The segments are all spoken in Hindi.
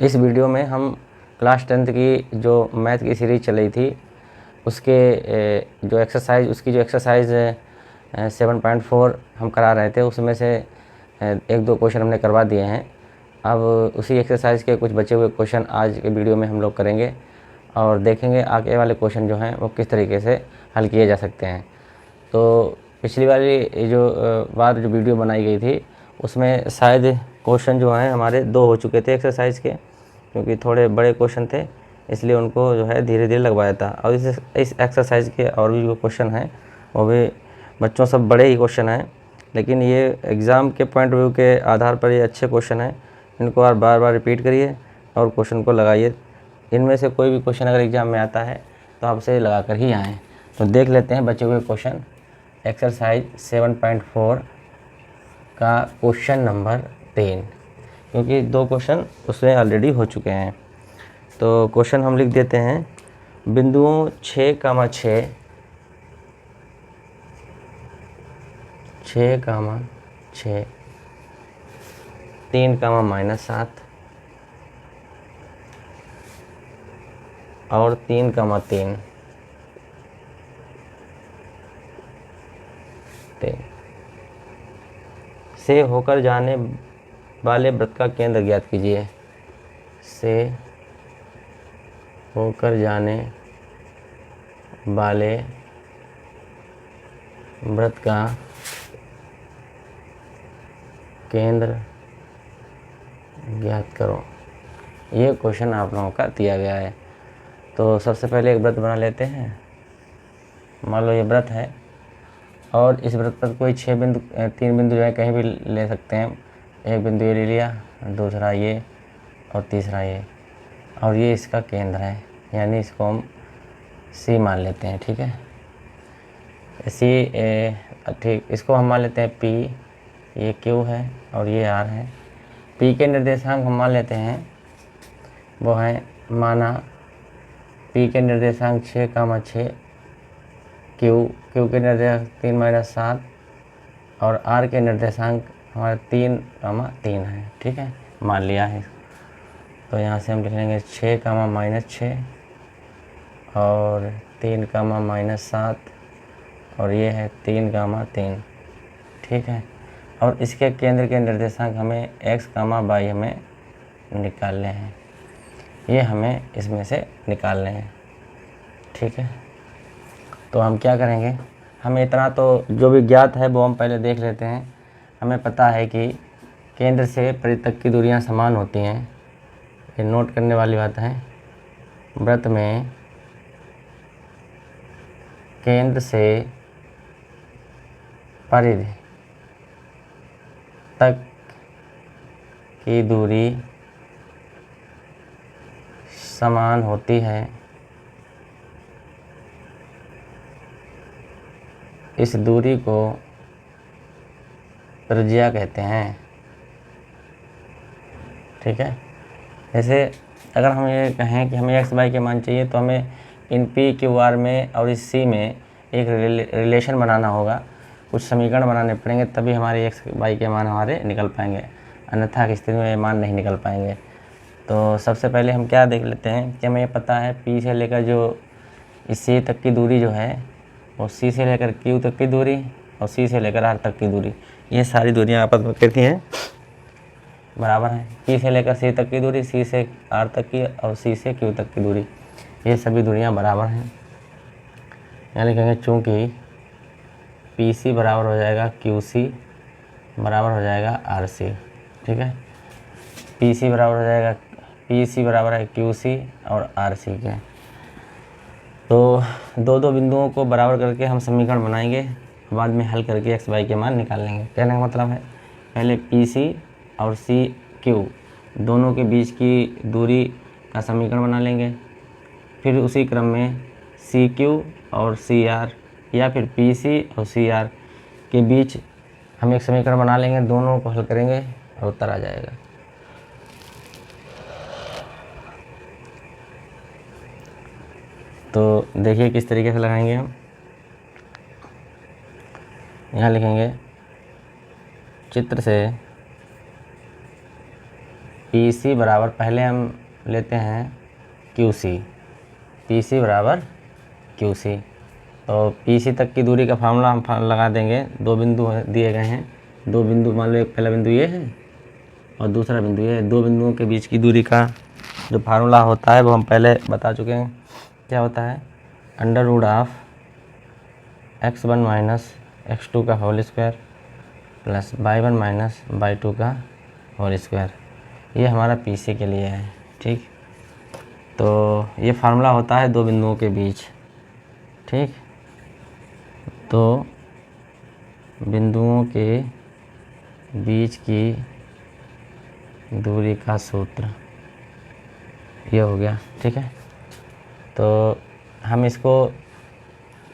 इस वीडियो में हम क्लास 10th की जो मैथ की सीरीज़ चल रही थी उसके जो एक्सरसाइज उसकी जो एक्सरसाइज 7.4 हम करा रहे थे, उसमें से एक दो क्वेश्चन हमने करवा दिए हैं। अब उसी एक्सरसाइज के कुछ बचे हुए क्वेश्चन आज के वीडियो में हम लोग करेंगे और देखेंगे आगे वाले क्वेश्चन जो हैं वो किस तरीके से हल किए जा सकते हैं। तो पिछली वाली जो बार जो वीडियो बनाई गई थी उसमें शायद क्वेश्चन जो हैं हमारे 2 हो चुके थे एक्सरसाइज के, क्योंकि थोड़े बड़े क्वेश्चन थे इसलिए उनको जो है धीरे धीरे लगवाया था। और इस एक्सरसाइज के और भी जो क्वेश्चन हैं वो भी बच्चों सब बड़े ही क्वेश्चन हैं, लेकिन ये एग्ज़ाम के पॉइंट ऑफ व्यू के आधार पर ये अच्छे क्वेश्चन हैं। इनको आप बार बार रिपीट करिए और क्वेश्चन को लगाइए। इनमें से कोई भी क्वेश्चन अगर एग्ज़ाम में आता है तो आप उसे लगा कर ही आएँ। तो देख लेते हैं बचे हुए क्वेश्चन। एक्सरसाइज 7.4 का क्वेश्चन नंबर 3, क्योंकि 2 क्वेश्चन उसमें ऑलरेडी हो चुके हैं। तो क्वेश्चन हम लिख देते हैं। बिंदुओं 6, 6, 6, 6, 3, -7 और 3, 3 से होकर जाने वाले वृत्त का केंद्र ज्ञात कीजिए। से होकर जाने वाले वृत्त का केंद्र ज्ञात करो। ये क्वेश्चन आप लोगों का दिया गया है। तो सबसे पहले एक वृत्त बना लेते हैं। मान लो ये वृत्त है और इस वृत्त पर कोई 3 बिंदु जो है कहीं भी ले सकते हैं। एक बिंदु ये ले लिया, दूसरा ये और तीसरा ये, और ये इसका केंद्र है, यानी इसको हम सी मान लेते हैं। ठीक है, सी ठीक, इसको हम मान लेते हैं पी, ये क्यू है और ये आर है। पी के निर्देशांक हम मान लेते हैं वो हैं, माना पी के निर्देशांक 6, 6, क्यू के निर्देशांक 3, -7 और आर के निर्देशांक हमारे 3, 3 है। ठीक है, मान लिया है। तो यहाँ से हम लिख लेंगे 6, -6 और 3, -7 और ये है 3, 3। ठीक है, और इसके केंद्र के निर्देशांक हमें x, y हमें निकालने हैं। ये हमें इसमें से निकालने हैं। ठीक है, तो हम क्या करेंगे, हमें इतना तो जो भी ज्ञात है वो हम पहले देख लेते हैं। हमें पता है कि केंद्र से परिधि तक की दूरियां समान होती हैं। ये नोट करने वाली बात है। वृत्त में केंद्र से परिधि तक की दूरी समान होती है। इस दूरी को त्रिज्या कहते हैं। ठीक है, जैसे अगर हम ये कहें कि हमें x, y के मान चाहिए तो हमें इन p, q, r में और इस c में एक रिलेशन बनाना होगा, कुछ समीकरण बनाने पड़ेंगे, तभी हमारे x, y के मान हमारे निकल पाएंगे, अन्यथा की स्थिति में ये मान नहीं निकल पाएंगे। तो सबसे पहले हम क्या देख लेते हैं कि हमें पता है p से लेकर जो इस c तक की दूरी जो है वो c से लेकर q तक की दूरी और c से लेकर r तक की दूरी, ये सारी दूरियां आपस में कितनी हैं, बराबर है। p से लेकर c तक की दूरी, c से r तक की और c से q तक की दूरी, ये सभी दूरियां बराबर हैं। यहाँ लिखेंगे चूँकि PC बराबर हो जाएगा QC बराबर हो जाएगा RC। ठीक है, PC बराबर हो जाएगा, PC बराबर है QC और RC के। तो दो बिंदुओं को बराबर करके हम समीकरण बनाएंगे, बाद में हल करके x, y के मान निकाल लेंगे। कहने का मतलब है पहले PC और CQ दोनों के बीच की दूरी का समीकरण बना लेंगे, फिर उसी क्रम में CQ और CR या फिर PC और CR के बीच हम एक समीकरण बना लेंगे, दोनों को हल करेंगे और उत्तर आ जाएगा। तो देखिए किस तरीके से लगाएंगे हम। यहाँ लिखेंगे चित्र से पी सी बराबर, पहले हम लेते हैं क्यू सी, पी सी बराबर क्यू सी। तो पी सी तक की दूरी का फार्मूला हम लगा देंगे। दो बिंदु दिए गए हैं, दो बिंदु, मान लो एक पहला बिंदु ये है और दूसरा बिंदु ये है। दो बिंदुओं के बीच की दूरी का जो फार्मूला होता है वो हम पहले बता चुके हैं। क्या होता है? Under root of x1 minus x2 का whole square plus y1 minus y2 का होल स्क्वायर। ये हमारा पीसी के लिए है, ठीक। तो ये फार्मूला होता है दो बिंदुओं के बीच, ठीक। तो बिंदुओं के बीच की दूरी का सूत्र ये हो गया, ठीक है। तो हम इसको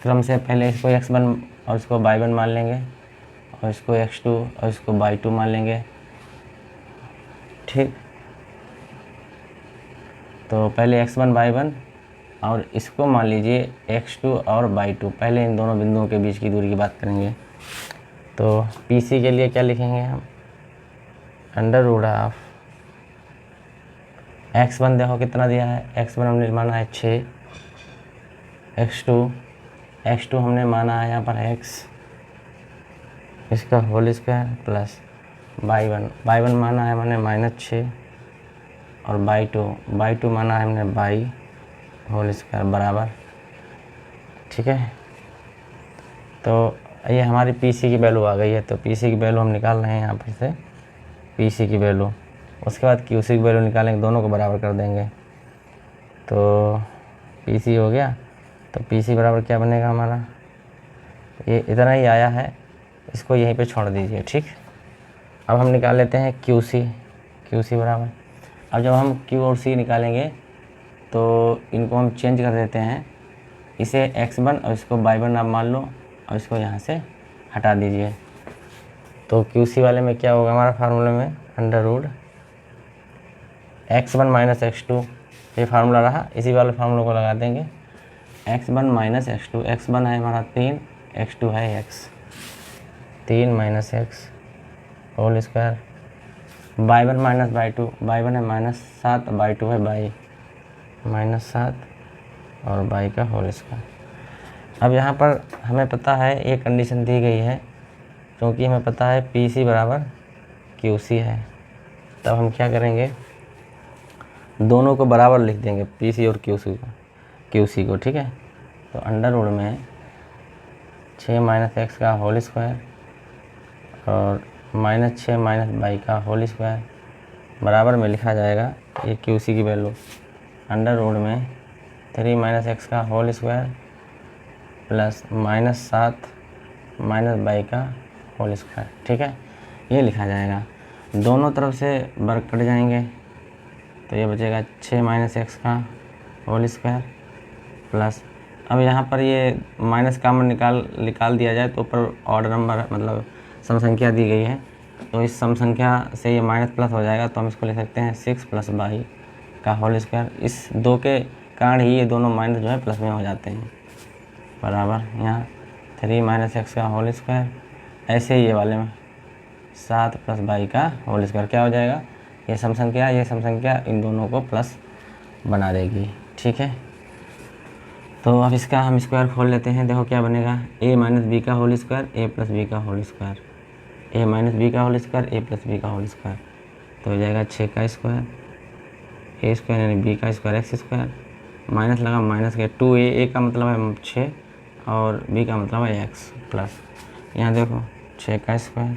क्रम से पहले इसको x1 और इसको y1 मान लेंगे और इसको x2 और इसको y2 मान लेंगे, ठीक। तो पहले x1 y1 और इसको मान लीजिए x2 और y2। पहले इन दोनों बिंदुओं के बीच की दूरी की बात करेंगे। तो PC के लिए क्या लिखेंगे हम? अंडर रूट ऑफ x1 देखो कितना दिया है, x1 हमने माना है 6, x2 हमने माना है यहाँ पर x, इसका होल स्क्वायर प्लस y1 माना है मैंने -6 और y2 माना है हमने y होल स्क्वायर बराबर, ठीक है। तो ये हमारी PC की वैल्यू आ गई है। तो PC की वैल्यू हम निकाल रहे हैं यहाँ पर से, PC की वैल्यू। उसके बाद QC की वैल्यू निकालेंगे, दोनों को बराबर कर देंगे। तो PC हो गया। तो PC बराबर क्या बनेगा हमारा? ये इतना ही आया है, इसको यहीं पे छोड़ दीजिए, ठीक। अब हम निकाल लेते हैं QC बराबर। अब जब हम Q और C निकालेंगे तो इनको हम चेंज कर देते हैं। इसे x1 और इसको y1 आप मान लो और इसको यहाँ से हटा दीजिए। तो QC वाले में क्या होगा हमारा फार्मूले में? Under root x1 minus x2, ये फार्मूला रहा। इसी वाले फार्मूले को लगा देंगे। x1 माइनस x2, x1 है हमारा 3, x2 है x, 3 minus x whole square, y1 minus y2, y1 है -7, y2 है y -7 और y का होल स्क्वायर। अब यहाँ पर हमें पता है एक कंडीशन दी गई है, क्योंकि हमें पता है PC बराबर QC है। तब हम क्या करेंगे? दोनों को बराबर लिख देंगे, PC और QC को, ठीक है। तो अंडर रूट में 6 माइनस x का होल स्क्वायर और -6 माइनस y का होल स्क्वायर बराबर में लिखा जाएगा ये QC की वैल्यू अंडर रूट में 3 माइनस x का whole square plus -7 minus y का होल स्क्वायर, ठीक है। ये लिखा जाएगा। दोनों तरफ से वर्ग कट जाएंगे तो ये बचेगा 6 माइनस x का होल स्क्वायर प्लस, अब यहाँ पर ये माइनस कॉमन निकाल दिया जाए तो ऊपर ऑर्डर नंबर मतलब सम संख्या दी गई है, तो इस सम संख्या से ये माइनस प्लस हो जाएगा। तो हम इसको लिख सकते हैं 6 प्लस y का होल स्क्वायर। इस दो के कारण ही ये दोनों माइनस जो है प्लस में हो जाते हैं, बराबर यहाँ 3 माइनस x का होल स्क्वायर। ऐसे ही ये वाले में 7 प्लस y का होल स्क्वायर क्या हो जाएगा? ये सम संख्या इन दोनों को प्लस बना देगी, ठीक है। तो अब इसका हम स्क्वायर खोल लेते हैं। देखो क्या बनेगा? a माइनस बी का whole square, a plus B का whole square, a minus B का whole square, a plus B का होल स्क्वायर। तो हो जाएगा 6 का स्क्वायर, a स्क्वायर यानी b का स्क्वायर x स्क्वायर, माइनस लगा माइनस के 2a, a का मतलब है 6 और b का मतलब है x प्लस, यहाँ देखो 6 का स्क्वायर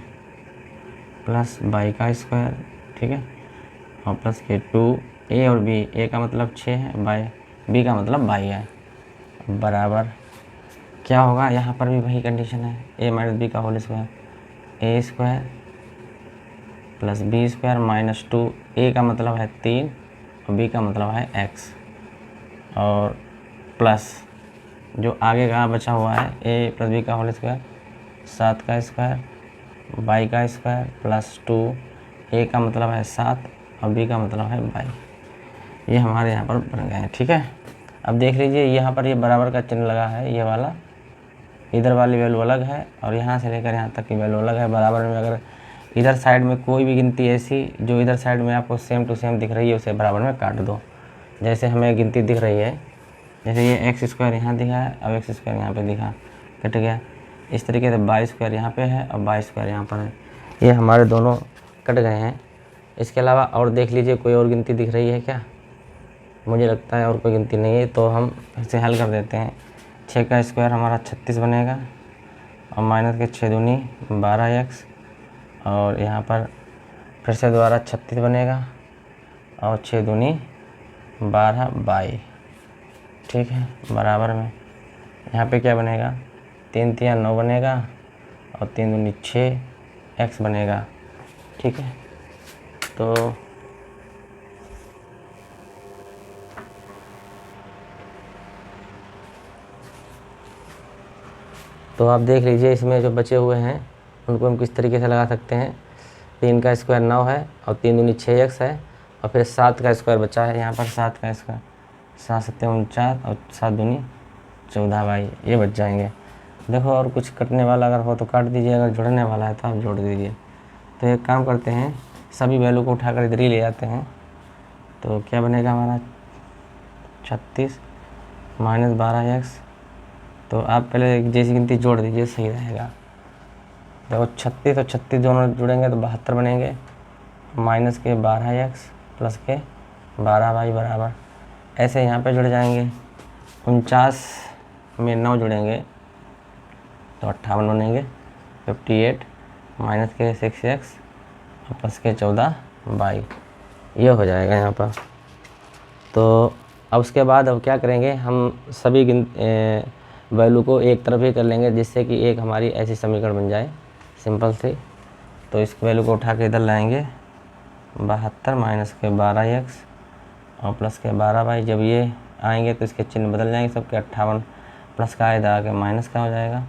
प्लस y का स्क्वायर, ठीक है, और प्लस के 2a और b, a का मतलब 6 है, b का मतलब y है, बराबर क्या होगा? यहाँ पर भी वही कंडीशन है, a माइनस बी का whole square, a square plus b square minus 2, a का मतलब है 3 और b का मतलब है x, और प्लस जो आगे का बचा हुआ है a प्लस बी का होल स्क्वायर 7 का स्क्वायर, y का स्क्वायर प्लस 2, a का मतलब है 7 और b का मतलब है y। ये हमारे यहाँ पर बन गए हैं, ठीक है। अब देख लीजिए यहाँ पर ये बराबर का चिन्ह लगा है, ये वाला, इधर वाली वैल्यू अलग है और यहाँ से लेकर यहाँ तक की वैल्यू अलग है। बराबर में अगर इधर साइड में कोई भी गिनती ऐसी जो इधर साइड में आपको सेम टू सेम दिख रही है उसे बराबर में काट दो। जैसे हमें गिनती दिख रही है, जैसे ये एक्स स्क्वायर यहाँ दिखा है और एक्स स्क्वायर यहाँ पे दिखा, कट गया। इस तरीके से वाई स्क्वायर यहाँ पे है और वाई स्क्वायर यहाँ पर है, ये हमारे दोनों कट गए हैं। इसके अलावा और देख लीजिए कोई और गिनती दिख रही है क्या? मुझे लगता है और कोई गिनती नहीं है, तो हम इसे हल कर देते हैं। 6 का स्क्वायर हमारा 36 बनेगा और माइनस के 6 दूनी 12x और यहाँ पर फिर से दोबारा 36 बनेगा और 6 दूनी 12y, ठीक है, बराबर में यहाँ पे क्या बनेगा, 3 तिया 9 बनेगा और 3 दूनी 6x बनेगा, ठीक है। तो आप देख लीजिए इसमें जो बचे हुए हैं उनको हम किस तरीके से लगा सकते हैं। 3 का स्क्वायर 9 है और 3 दूनी 6x है और फिर 7 का स्क्वायर बचा है यहाँ पर, 7 का स्क्वायर 7 सत्ते 49 और 7 दूनी 14y, ये बच जाएंगे। देखो और कुछ कटने वाला अगर हो तो काट दीजिए, अगर जोड़ने वाला है तो आप जोड़ दीजिए। तो एक काम करते हैं, सभी वैल्यू को उठाकर इधर ही ले आते हैं। तो क्या बनेगा हमारा 36 माइनस 12x। तो आप पहले एक जैसी गिनती जोड़ दीजिए, सही रहेगा। देखो 36 और 36 दोनों जुड़ेंगे तो 72 बनेंगे, माइनस के 12x प्लस के 12y बराबर, ऐसे यहाँ पे जुड़ जाएंगे। 49 में 9 जुड़ेंगे तो 58 बनेंगे, 58 माइनस के 6x और प्लस के 14y, ये हो जाएगा यहाँ पर। तो अब उसके बाद अब क्या करेंगे, हम सभी वैल्यू को एक तरफ ही कर लेंगे जिससे कि एक हमारी ऐसी समीकरण बन जाए सिंपल सी। तो इस वैल्यू को उठा के इधर लाएंगे, 72 माइनस के 12x और प्लस के 12y। जब ये आएंगे तो इसके चिन्ह बदल जाएंगे सबके, 58 प्लस का इधर आके माइनस का हो जाएगा,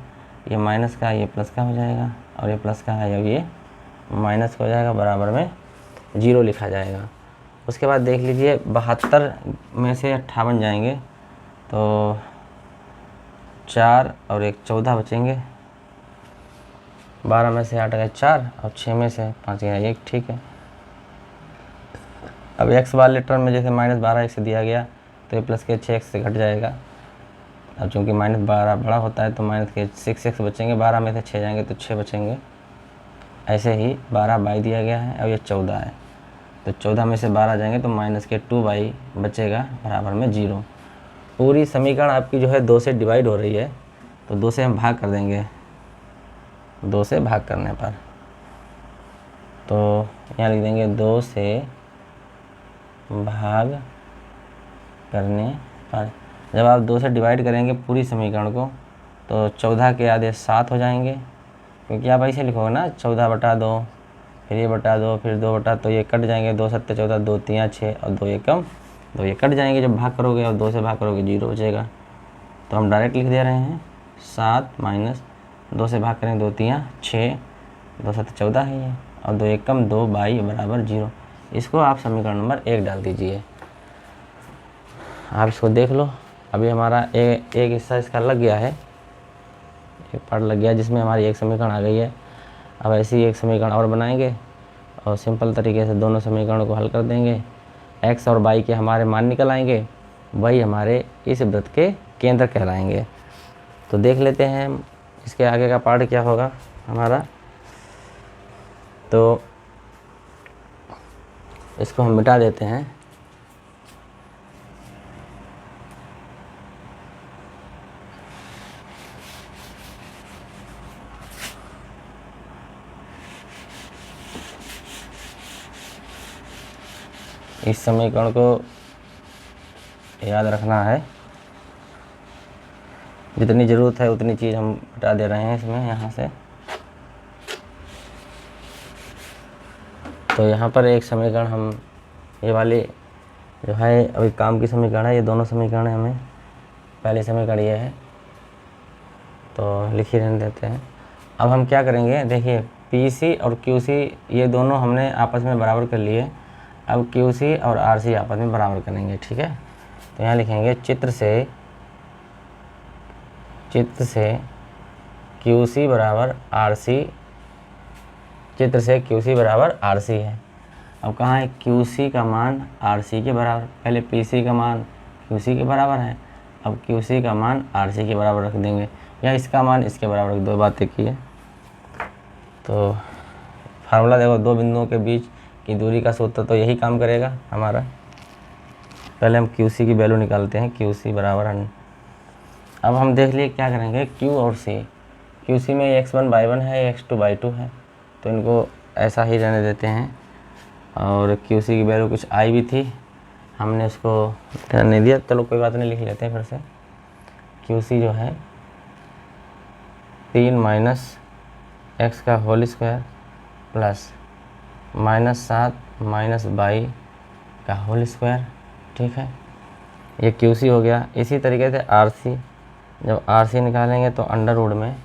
ये माइनस का ये प्लस का हो जाएगा और ये प्लस का है अब ये माइनस हो जाएगा, बराबर में 0 लिखा जाएगा। उसके बाद देख लीजिए 72 में से 58 जाएंगे तो 4 और 1 14 बचेंगे, 12 में से 8 गए 4 और 6 में से 5 गया 1, ठीक है। अब x वाले टर्म में जैसे माइनस 12x से दिया गया तो ये प्लस के 6x से घट जाएगा। अब चूँकि माइनस 12 बड़ा होता है तो माइनस के 6x बचेंगे, 12 में से 6 जाएंगे तो 6 बचेंगे। ऐसे ही 12y दिया गया है और ये 14 है तो 14 में से 12 जाएंगे तो माइनस के 2y बचेगा, बराबर में 0। पूरी समीकरण आपकी जो है 2 से डिवाइड हो रही है तो 2 से हम भाग कर देंगे, 2 से भाग करने पर तो यहाँ लिख देंगे 2 से भाग करने पर। जब आप 2 से डिवाइड करेंगे पूरी समीकरण को तो 14 के आधे 7 हो जाएंगे, क्योंकि आप ऐसे लिखोगे ना 14 बटा 2 फिर ये बटा 2 फिर 2 बटा, तो ये कट जाएंगे, 2 सत्ते 14, 2 तियाँ 6 और 2 एकम 2, ये कट जाएंगे जब भाग करोगे और 2 से भाग करोगे 0 बचेगा। तो हम डायरेक्ट लिख दे रहे हैं 7 माइनस 2 से भाग करेंगे 2 तियाँ 6, 2 सत्ते 14 है ये और 2 एकम 2y बराबर 0। इसको आप समीकरण नंबर 1 डाल दीजिए। आप इसको देख लो, अभी हमारा एक हिस्सा इसका लग गया है, एक पार्ट लग गया जिसमें हमारी एक समीकरण आ गई है। अब ऐसी ही एक समीकरण और बनाएंगे और सिंपल तरीके से दोनों समीकरणों को हल कर देंगे। x और y के हमारे मान निकल आएंगे, वही हमारे इस वृत्त के केंद्र कहलाएंगे। तो देख लेते हैं इसके आगे का पार्ट क्या होगा हमारा। तो इसको हम मिटा देते हैं। इस समीकरण को याद रखना है, जितनी ज़रूरत है उतनी चीज़ हम हटा दे रहे हैं इसमें यहाँ से। तो यहाँ पर एक समीकरण हम ये वाली जो है अभी काम की समीकरण है, ये दोनों समीकरण हमें पहली समीकरण ये है तो लिख ही रहने देते हैं। अब हम क्या करेंगे, देखिए PC और QC ये दोनों हमने आपस में बराबर कर लिए, अब QC और RC आपस में बराबर करेंगे, ठीक है। तो यहाँ लिखेंगे चित्र से QC बराबर RC, चित्र से QC बराबर RC है। अब कहाँ है QC का मान RC के बराबर, पहले PC का मान QC के बराबर है, अब QC का मान RC के बराबर रख देंगे, या इसका मान इसके बराबर रख दो, बात एक ही है। तो फार्मूला देखो, दो बिंदुओं के बीच की दूरी का सूत्र तो यही काम करेगा हमारा। पहले हम QC की वैल्यू निकालते हैं, QC बराबर अब हम देख लिए क्या करेंगे, Q और C। QC में x1/1 है, x2/2 है, तो इनको ऐसा ही रहने देते हैं। और QC की वैल्यू कुछ आई भी थी, हमने उसको ध्यान नहीं दिया, चलो कोई बात नहीं, लिख लेते हैं फिर से। QC जो है 3 - x का होल स्क्वायर प्लस -7 - y का होल स्क्वायर, ठीक है, ये QC हो गया। इसी तरीके से RC, जब RC निकालेंगे तो अंडर रूट में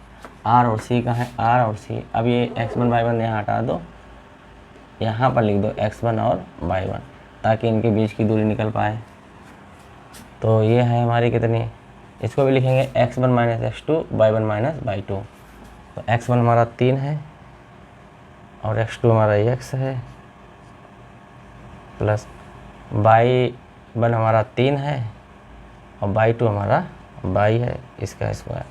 R और C का है, R और C। अब ये x1/1 यहाँ हटा दो, यहाँ पर लिख दो x1 और y1, ताकि इनके बीच की दूरी निकल पाए। तो ये है हमारी कितनी, इसको भी लिखेंगे x1 - x2 y1 - y2। तो x1 हमारा 3 है और x2 हमारा x है, प्लस y1 हमारा 3 है और y2 हमारा y है, इसका स्क्वायर।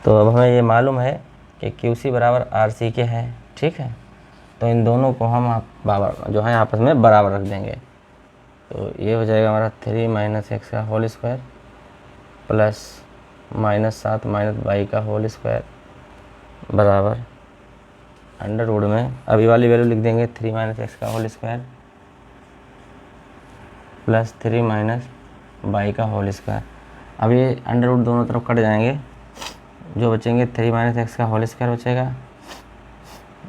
तो अब हमें ये मालूम है कि QC बराबर RC के है, ठीक है। तो इन दोनों को हम जो है आपस में बराबर रख देंगे। तो ये हो जाएगा हमारा 3 - x का होल स्क्वायर प्लस -7 - y का होल स्क्वायर बराबर अंडर रूट में, अब ये वाली वैल्यू लिख देंगे 3 - x का होल स्क्वायर प्लस 3 - y का होल स्क्वायर। अब ये अंडर रूट दोनों तरफ कट जाएंगे, जो बचेंगे 3 - x का होल स्क्वायर बचेगा,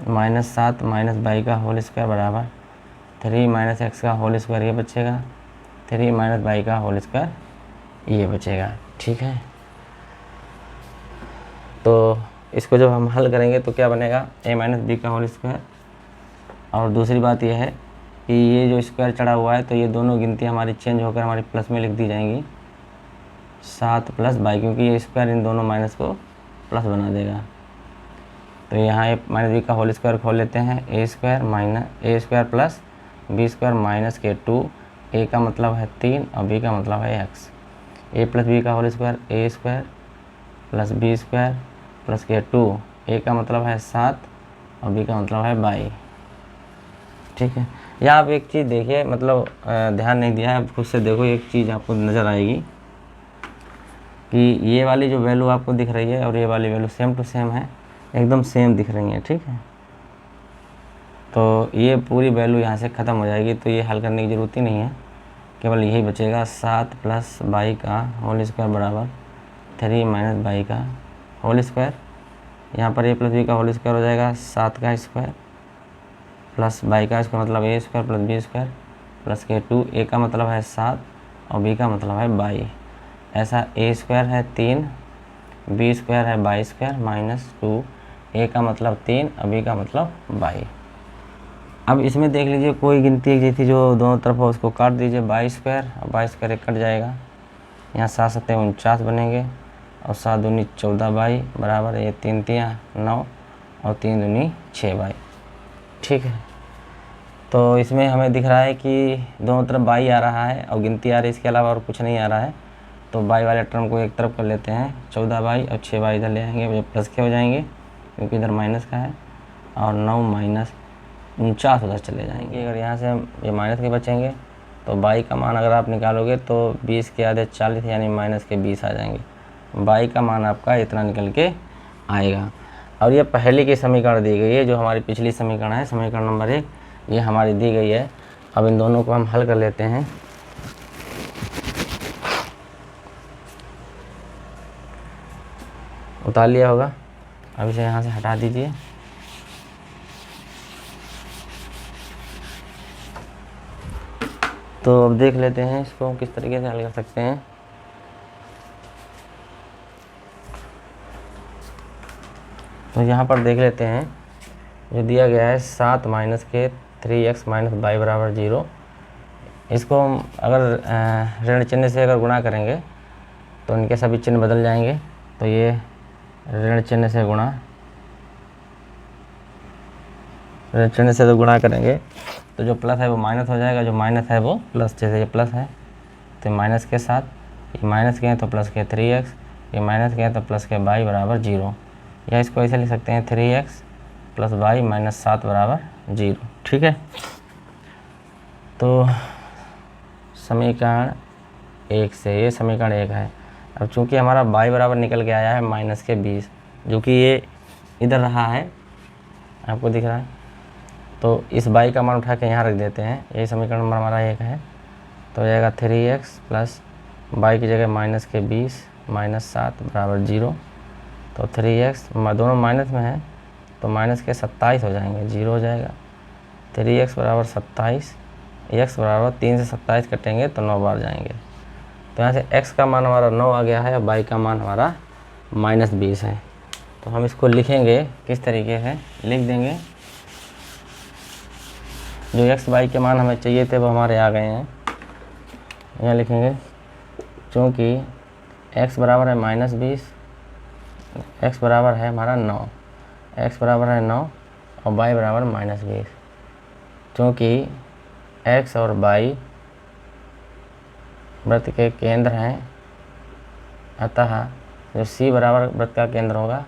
-7 - y का होल स्क्वायर बराबर 3 - x का होल स्क्वायर ये बचेगा, 3 - y का होल स्क्वायर ये बचेगा, ठीक है। तो इसको जब हम हल करेंगे तो क्या बनेगा, a - b का होल स्क्वायर। और दूसरी बात यह है कि ये जो स्क्वायर चढ़ा हुआ है, तो ये दोनों गिनतियाँ हमारी चेंज होकर हमारी प्लस में लिख दी जाएंगी, 7 + y, क्योंकि ये स्क्वायर इन दोनों माइनस को प्लस बना देगा। तो यहाँ a - b का होल स्क्वायर खोल लेते हैं, a² प्लस b² माइनस के 2, a का मतलब है 3 और b का मतलब है x। a + b का whole square a² plus b² plus के 2, a का मतलब है 7 और b का मतलब है y, ठीक है। या आप एक चीज़ देखिए, मतलब ध्यान नहीं दिया है, खुद से देखो, एक चीज़ आपको नज़र आएगी कि ये वाली जो वैल्यू आपको दिख रही है और ये वाली वैल्यू सेम टू सेम है, एकदम सेम दिख रही है, ठीक है। तो ये पूरी वैल्यू यहाँ से ख़त्म हो जाएगी, तो ये हल करने की ज़रूरत ही नहीं है, केवल यही बचेगा 7 + y का होल स्क्वायर बराबर 3 - y का होल स्क्वायर। यहाँ पर a + b का होल स्क्वायर हो जाएगा 7 का स्क्वायर प्लस y का स्क्वायर मतलब a² प्लस b² प्लस के 2, a का मतलब है 7 और b का मतलब है y। ऐसा a² है 3, b² है y² -2, a का मतलब 3 और b का मतलब y। अब इसमें देख लीजिए, कोई गिनती एक जैसी जो दोनों तरफ हो उसको काट दीजिए, y² और y² एक कट जाएगा, यहाँ 7 × 7 = 49 बनेंगे और 7 दूनी 14y बराबर, ये 3 × 3 = 9 और 3 दूनी 6y, ठीक है। तो इसमें हमें दिख रहा है कि दोनों तरफ y आ रहा है और गिनती आ रही है, इसके अलावा और कुछ नहीं आ रहा है। तो y वाले टर्म को एक तरफ कर लेते हैं, 14y और 6y इधर ले आएंगे, ये प्लस के हो जाएंगे क्योंकि इधर माइनस का है, और 9 - 49 उधर चले जाएंगे। अगर यहाँ से हम ये माइनस के बचेंगे तो y का मान अगर आप निकालोगे तो 20 के आधे 40 यानी -20 आ जाएंगे। y का मान आपका इतना निकल के आएगा। और ये पहले की समीकरण दी गई है, जो हमारी पिछली समीकरण है, समीकरण नंबर 1, ये हमारी दी गई है। अब इन दोनों को हम हल कर लेते हैं। उतार लिया होगा, अब इसे यहाँ से हटा दीजिए। तो अब देख लेते हैं इसको किस तरीके से हल कर सकते हैं। तो यहाँ पर देख लेते हैं, जो दिया गया है 7 - के 3x - y बराबर 0, इसको हम अगर ऋण चिन्ह से अगर गुणा करेंगे तो इनके सभी चिन्ह बदल जाएंगे। तो ये ऋण चिन्ह से गुणा चिन्ह से तो गुणा करेंगे तो जो प्लस है वो माइनस हो जाएगा, जो माइनस है वो प्लस। जैसे ये प्लस है तो माइनस के साथ, ये माइनस के हैं तो प्लस के 3x, ये माइनस के हैं तो प्लस के y बराबर 0, या इसको ऐसे लिख सकते हैं 3x प्लस y माइनस 7 बराबर 0। ठीक है, तो समीकरण 1 से ये समीकरण 1 है। अब चूंकि हमारा y बराबर निकल के आया है माइनस के 20, जो कि ये इधर रहा है, आपको दिख रहा है, तो इस y का मान उठा के यहाँ रख देते हैं। यही समीकरण नंबर हमारा 1 है। तो हो जाएगा 3x प्लस y की जगह माइनस के 20 माइनस 7 बराबर 0। तो 3x दोनों माइनस में है तो माइनस के 27 हो जाएंगे, 0 हो जाएगा। 3x बराबर 27, x बराबर 3 से 27 कटेंगे तो 9 बार जाएंगे। तो यहाँ से x का मान हमारा 9 आ गया है और y का मान हमारा माइनस 20 है। तो हम इसको लिखेंगे किस तरीके से, लिख देंगे जो x y के मान हमें चाहिए थे वो हमारे आ गए हैं। यहाँ लिखेंगे चूँकि x बराबर है माइनस 20, x बराबर है हमारा 9, x बराबर है 9 और y बराबर माइनस 20। चूँकि x और y वृत्त के केंद्र हैं, अतः जो c बराबर वृत्त का केंद्र होगा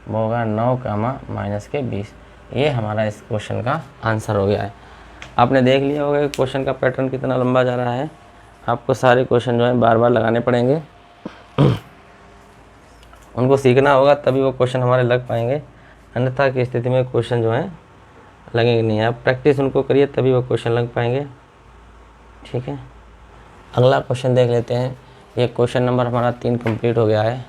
वो होगा 9 कामा माइनस के 20। ये हमारा इस क्वेश्चन का आंसर हो गया है। आपने देख लिया होगा कि क्वेश्चन का पैटर्न कितना लंबा जा रहा है। आपको सारे क्वेश्चन जो है बार बार लगाने पड़ेंगे, उनको सीखना होगा तभी वो क्वेश्चन हमारे लग पाएंगे, अन्यथा की स्थिति में क्वेश्चन जो है लगेंगे नहीं। आप प्रैक्टिस उनको करिए तभी वो क्वेश्चन लग पाएंगे। ठीक है, अगला क्वेश्चन देख लेते हैं। ये क्वेश्चन नंबर हमारा 3 कंप्लीट हो गया है।